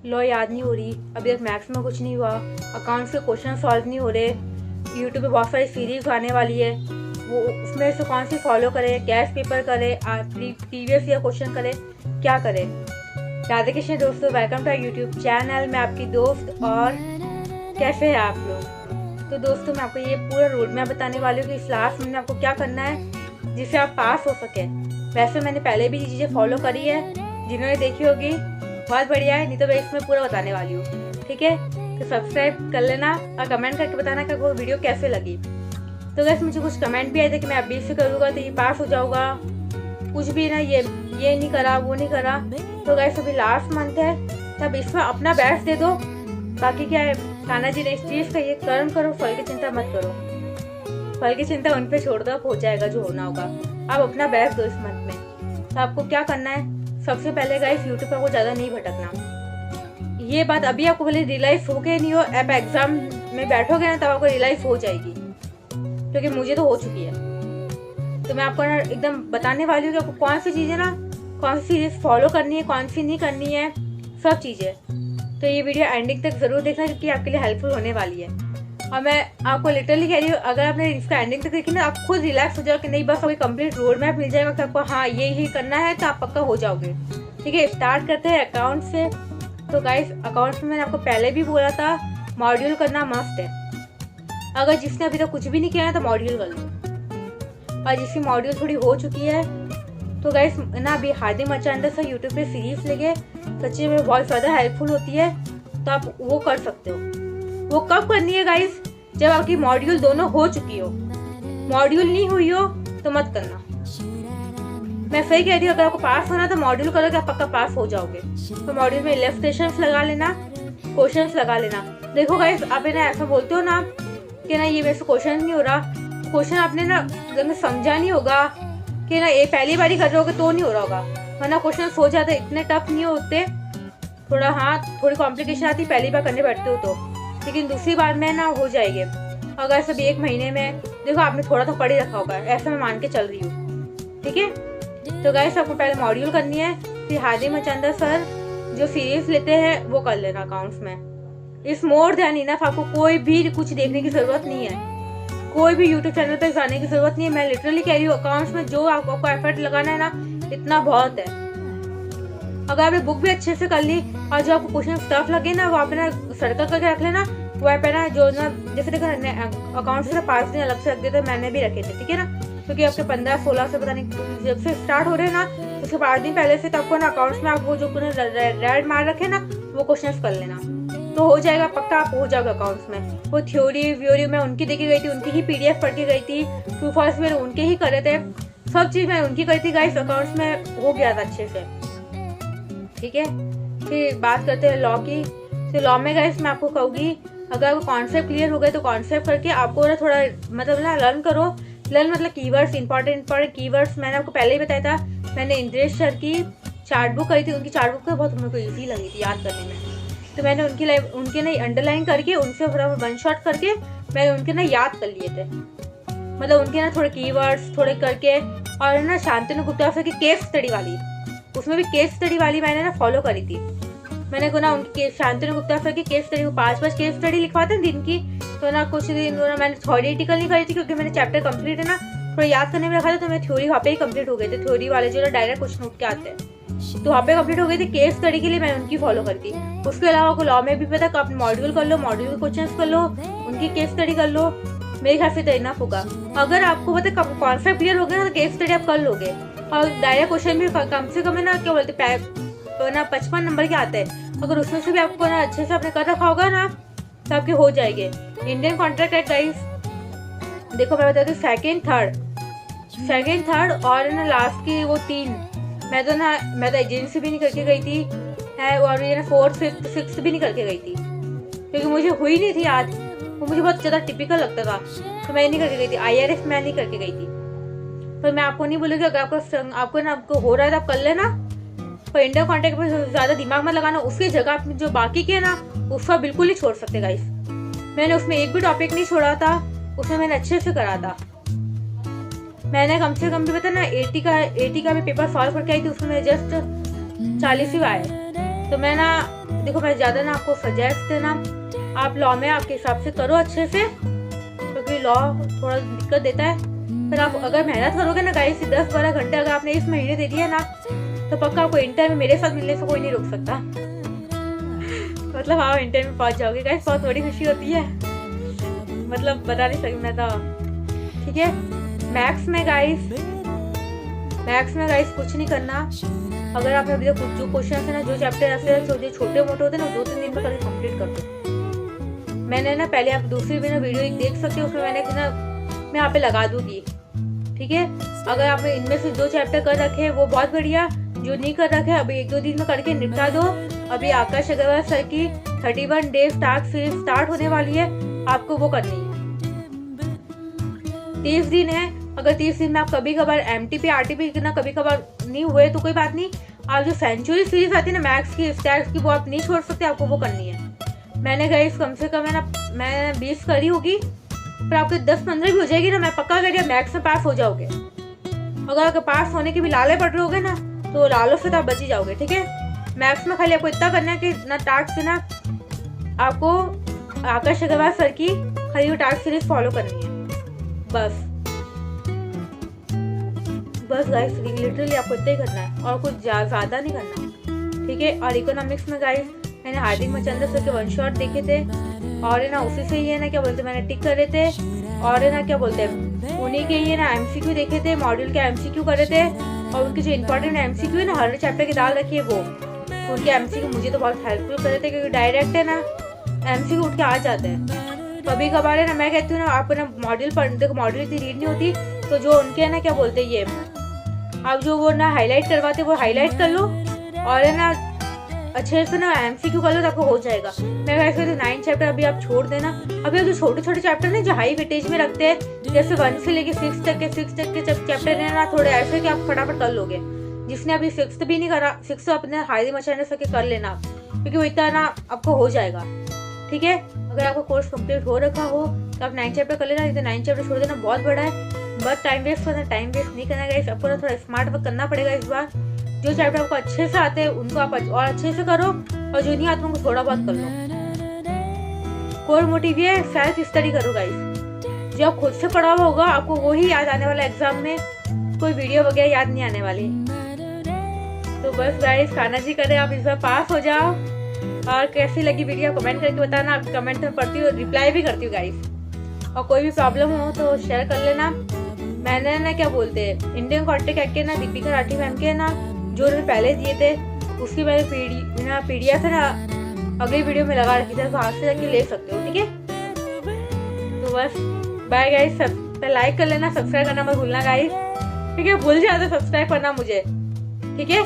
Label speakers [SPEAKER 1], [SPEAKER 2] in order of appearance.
[SPEAKER 1] Law याद नहीं हो रही, अभी तक मैथ्स में कुछ नहीं हुआ, अकाउंट्स के क्वेश्चन सॉल्व नहीं हो रहे, यूट्यूब पे बहुत सारी सीरीज आने वाली है, वो उसमें से कौन सी फॉलो करें, गैस पेपर करें, प्रीवियस ईयर क्वेश्चन करें, क्या करें। राधे कृष्ण दोस्तों, वेलकम टू यूट्यूब चैनल। मैं आपकी दोस्त, और कैसे हैं आप लोग। तो दोस्तों, मैं आपको ये पूरा रोड मैप बताने वाली हूँ कि इस लास्ट में आपको क्या करना है जिससे आप पास हो सके। वैसे मैंने पहले भी ये चीज़ें फॉलो करी है, जिन्होंने देखी होगी बहुत बढ़िया है, नहीं तो मैं इसमें पूरा बताने वाली हूँ। ठीक है, तो सब्सक्राइब कर लेना और कमेंट करके बताना कि वो वीडियो कैसे लगी। तो वैसे मुझे कुछ कमेंट भी आए थे कि मैं अभी से करूँगा तो ये पास हो जाऊँगा, कुछ भी ना, ये नहीं करा, वो नहीं करा। तो गैस अभी लास्ट मंथ है, तब इसमें अपना बेस्ट दे दो। बाकी क्या है, कान्हा जी ने इस चीज़ का ये कर्म करो, फल की चिंता मत करो। फल की चिंता उन पे छोड़ दो, अब हो जाएगा जो होना होगा। आप अपना बेस्ट दो इस मंथ में। तो आपको क्या करना है, सबसे पहले गाइस यूट्यूब पर को ज़्यादा नहीं भटकना। ये बात अभी आपको पहले रियलाइज हो के नहीं हो, आप एग्जाम में बैठोगे ना तब आपको रियलाइज हो जाएगी, क्योंकि मुझे तो हो चुकी है। तो मैं आपको ना एकदम बताने वाली हूँ कि आपको कौन सी चीज़ें ना, कौन सी चीज़ें फॉलो करनी है, कौन सी नहीं करनी है, सब चीज़ें। तो ये वीडियो एंडिंग तक ज़रूर देखना, क्योंकि आपके लिए हेल्पफुल होने वाली है। और मैं आपको लिटरली कह रही हूँ, अगर आपने इसका एंडिंग तक देखी ना, आप खुद रिलैक्स हो जाओ कि नहीं, बस आपको कंप्लीट रोड मैप मिल जाएगा कि आपको हाँ ये करना है, तो आप पक्का हो जाओगे। ठीक है, स्टार्ट करते हैं अकाउंट से। तो गाइस, अकाउंट्स में मैंने आपको पहले भी बोला था, मॉड्यूल करना मस्ट है। अगर जिसने अभी तक कुछ भी नहीं किया है तो मॉड्यूल कर लो, और जिसकी मॉड्यूल थोड़ी हो चुकी है तो गाइस ना, अभी हादी मचांदा से यूट्यूब पे सीरीज लेके सच्ची में बहुत ज़्यादा हेल्पफुल होती है, तो आप वो कर सकते हो। वो कब करनी है गाइस, जब आपकी मॉड्यूल दोनों हो चुकी हो। मॉड्यूल नहीं हुई हो तो मत करना। मैं सही कह रही हूँ, अगर आपको पास होना तो मॉड्यूल करोगे, आप पक्का पास हो जाओगे। तो मॉड्यूल में इलस्ट्रेशंस लगा लेना, क्वेश्चंस लगा लेना। देखो गाइस, आप ना ऐसा बोलते हो ना कि ना ये मेरे से क्वेश्चन नहीं हो रहा, क्वेश्चन आपने ना समझा नहीं होगा कि ना ये पहली बार ही कर रहे होगे तो नहीं हो रहा होगा, वरना क्वेश्चन हो जाते, इतने टफ नहीं होते। थोड़ा हाँ, थोड़ी कॉम्प्लिकेशन आती पहली बार करने बैठते हो तो, लेकिन दूसरी बार में ना हो जाएंगे। अगर सब एक महीने में देखो आपने थोड़ा तो पढ़ ही रखा होगा, ऐसा मैं मान के चल रही हूँ। ठीक है, तो गाइस आपको पहले मॉड्यूल करनी है, फिर हादी मचांदा सर जो सीरीज लेते हैं वो कर लेना अकाउंट्स में। इस मोर ध्यान इनफ, आपको कोई भी कुछ देखने की जरूरत नहीं है, कोई भी यूट्यूब चैनल पर जाने की जरूरत नहीं है। मैं लिटरली कह रही हूँ, अकाउंट्स में जो आपको एफर्ट लगाना है ना, इतना बहुत है। अगर आपने बुक भी अच्छे से कर ली और जो आपको क्वेश्चन टफ लगे ना, वो आप ना सर्कल करके रख लेना। वो आप ना जो ना, जैसे देखो अकाउंट्स से 5 दिन अलग से रख देते, मैंने भी रखे थे। ठीक है ना, क्योंकि आपके 15-16 से पता नहीं जब से स्टार्ट हो रहे हैं ना, उसके 5 दिन पहले से तो आपको ना अकाउंट्स में आपको जो रेड मार रखे ना, वो क्वेश्चन कर लेना, तो हो जाएगा पक्का, आप हो जाओगे अकाउंट्स में। वो थ्योरी व्योरी मैं उनकी देखी गई थी, उनकी ही PDF पढ़ के गई थी, ट्रू फॉल्स मैंने उनके ही करे थे, सब चीज़ मैं उनकी करी थी गाइस। अकाउंट्स में हो गया था अच्छे से। ठीक है, फिर बात करते हैं लॉ की। तो लॉ में गाइस मैं आपको कहूँगी, अगर आपको कॉन्सेप्ट क्लियर हो गए तो कॉन्सेप्ट करके आपको ना थोड़ा मतलब ना लर्न करो। लर्न मतलब कीवर्ड्स, इंपॉर्टेंट कीवर्ड्स मैंने आपको पहले ही बताया था। मैंने इंद्रेश सर की चार्ट बुक करी थी, उनकी चार्ट बुक तो बहुत मेरे को ईजी लगी थी याद करने में, तो मैंने उनके ना अंडरलाइन करके, उनसे थोड़ा वन शॉट करके मैंने उनके ना याद कर लिए थे। मतलब उनके ना थोड़े कीवर्ड्स थोड़े करके, और ना शांतनु गुप्ता सर की केस स्टडी वाली, उसमें भी केस स्टडी वाली मैंने ना फॉलो करी थी। मैंने को ना उनकी शांतनु गुप्ता सर की केस स्टडी, 5 केस स्टडी लिखवाते हैं दिन की, तो ना कुछ दिन ना मैंने थ्योरेटिकल नहीं करी थी, क्योंकि मैंने चैप्टर कंप्लीट है ना, थोड़ा याद करने में रखा था, तो मैं थ्योरी वहाँ पे ही कंप्लीट हो गए थे। थ्योरी वाले जो ना डायरेक्ट क्वेश्चन उठ के आते हैं, तो वहाँ पे कंप्लीट हो गई थी। केस स्टडी के लिए मैंने उनकी फॉलो करी थी। उसके अलावा आपको लॉ में भी पता है, आप मॉड्यूल कर लो, मॉड्यूल के क्वेश्चन कर लो, उनकी केस स्टडी कर लो, मेरे ख्याल से तो इनफ होगा। अगर आपको पता है कॉन्सेप्ट क्लियर हो गया ना, तो केस स्टडी आप कर लोगे, और डायरेक्ट क्वेश्चन भी कम से कम है ना, क्या बोलते ना 55 नंबर के आते हैं, अगर उसमें से भी आपको ना अच्छे से आपने कर रखा होगा ना, तो आपके हो जाएंगे। इंडियन कॉन्ट्रैक्ट एक्ट गाइस, देखो मैं बताती हूँ, सेकेंड थर्ड और ना लास्ट की वो 3, मैं तो एजेंसी भी नहीं करके गई थी है, और ये ना 4th 5th 6th भी नहीं करके गई थी, क्योंकि मुझे हुई नहीं थी याद, वो मुझे बहुत ज़्यादा टिपिकल लगता था, तो मैं नहीं करके गई थी। IRF मैं नहीं करके गई थी। पर मैं आपको नहीं बोलूँगी, अगर आपको हो रहा है तो आप कर लेना, पर इंडियन कॉन्ट्रैक्ट पर ज़्यादा दिमाग मत लगाना। उसकी जगह आप जो बाकी के ना, उसका बिल्कुल नहीं छोड़ सकते गाइस। मैंने उसमें एक भी टॉपिक नहीं छोड़ा था, उसमें मैंने अच्छे से करा था। मैंने कम से कम भी पता ना 80 का भी पेपर सॉल्व करके आई थी, उसमें मेरे जस्ट 40 ही आए। तो मैं ना देखो मैं ज़्यादा ना आपको सजेस्ट है ना, आप लॉ में आपके हिसाब से करो अच्छे से, क्योंकि लॉ थोड़ा दिक्कत देता है। फिर आप अगर मेहनत करोगे ना गाइस, 10-12 घंटे अगर आपने इस महीने दे दिया ना, तो पक्का आपको इंटर में मेरे साथ मिलने से कोई नहीं रोक सकता। मतलब आप इंटर में पहुंच जाओगे गाइस, बहुत बड़ी खुशी होती है, मतलब बता नहीं सकती मैं तो। ठीक है, मैथ्स में गाइस कुछ नहीं करना। अगर आपने अभी तक जो क्वेश्चन है ना, जो चैप्टर ऐसे छोटे मोटे होते हैं ना, 2-3 दिन में करके कंप्लीट कर दो। मैंने ना पहले आप दूसरी भी ना वीडियो एक देख सकते हो, उसमें मैंने ना मैं यहाँ पे लगा दूंगी। ठीक है, अगर आपने इनमें से 2 चैप्टर कर रखे वो बहुत बढ़िया, जो नहीं कर रखे अभी 1-2 दिन में करके निपटा दो। अभी आकाश अग्रवाल सर की 31 डेज टास्क सीरीज स्टार्ट होने वाली है, आपको वो करनी है। 30 दिन है, अगर 30 दिन में आप कभी कभार MTP RTP ना कभी कभार नहीं हुए तो कोई बात नहीं, आप जो सेंचुरी सीरीज आती है ना मैथ्स की स्टैट्स की, वो आप नहीं छोड़ सकते, आपको वो करनी है। मैंने गाइस कम से कम है ना मैं 20 करी होगी, पर आपके 10-15 भी हो जाएगी ना, मैं पक्का कह दिया मैथ्स में पास हो जाओगे। अगर आपके पास होने की भी लाले पड़ रहे होगे ना, तो लालों से तो आप बच ही जाओगे। ठीक है, मैथ्स में खाली आपको इतना करना है कि ना टास्क से ना आपको आकाश अग्रवाल सर की खाली वो टास्क सीरीज फॉलो करनी है, बस गाइस, लिटरली आपको इतना ही करना है और कुछ ज़्यादा नहीं करना। ठीक है, और इकोनॉमिक्स में गाइस मैंने हार्दिक मचंद्र सर के 1 शॉट देखे थे, और है ना उसी से ही है ना क्या बोलते मैंने टिक करे थे, और है ना क्या बोलते हैं उन्हीं के ही है ना MCQ देखे थे, मॉड्यूल के MCQ करे थे, और उनके जो इंपॉर्टेंट MCQ है ना हर चैप्टर की डाल रखी है, वो उनके MCQ मुझे तो बहुत हेल्पफुल करे थे, क्योंकि डायरेक्ट है ना MCQ उठ के आ जाते हैं। कभी कभार है ना मैं कहती हूँ ना आप ना मॉड्यूल पढ़ देखो, मॉड्यूल इतनी रीड नहीं होती, तो जो उनके है ना क्या बोलते ये आप जो वो ना हाईलाइट करवाते वो हाईलाइट कर लो, और है ना अच्छे से ना MCQ कर लो तो आपको हो जाएगा। मैं वैसे तो 9 चैप्टर अभी आप छोड़ देना, अभी जो छोटे छोटे चैप्टर ना जो हाई वेटेज में रखते हैं, जैसे 1 से लेके 6 तक के चैप्टर है ना, थोड़े ऐसे कि आप फटाफट कर लोगे। जिसने अभी 6th भी नहीं करा, 6th अपने हाईली मचाने सके कर लेना, क्योंकि वो इतना ना आपको हो जाएगा। ठीक है, अगर आपका कोर्स कंप्लीट हो रखा हो तो आप 9 चैप्टर कर लेना, नहीं तो 9 चैप्टर छोड़ देना, बहुत बड़ा है। बस टाइम वेस्ट करना, टाइम वेस्ट नहीं करना गाइस, आपको ना थोड़ा स्मार्ट वर्क करना पड़ेगा इस बार। जो चैप्टर आपको अच्छे से आते हैं उनको आप और अच्छे से करो, और जो नहीं आते उनको थोड़ा बहुत कर लो। कोर मोटिव है सेल्फ स्टडी करो गाइस, जो आप खुद से पढ़ा हुआ होगा आपको वही याद आने वाला, एग्जाम में कोई वीडियो वगैरह याद नहीं आने वाली। तो बस गाइस खाना जी करे आप इस बार पास हो जाओ। और कैसी लगी वीडियो कमेंट करके बताना, आप कमेंट में पढ़ती हूँ, रिप्लाई भी करती हूँ गाइस। और कोई भी प्रॉब्लम हो तो शेयर कर लेना। मैंने ना क्या बोलते हैं इंडियन कॉन्टेक्ट एक्ट के ना दीपिका राठी मैम के ना जो उन्होंने पहले दिए थे, उसकी मैंने PDF है ना अगली वीडियो में लगा रखी थी, तो हाथ से जाके ले सकते हो। ठीक है, तो बस बाय गाइस, सब लाइक कर लेना, सब्सक्राइब करना मत भूलना गाइस। ठीक है, भूल जाते सब्सक्राइब करना मुझे। ठीक है।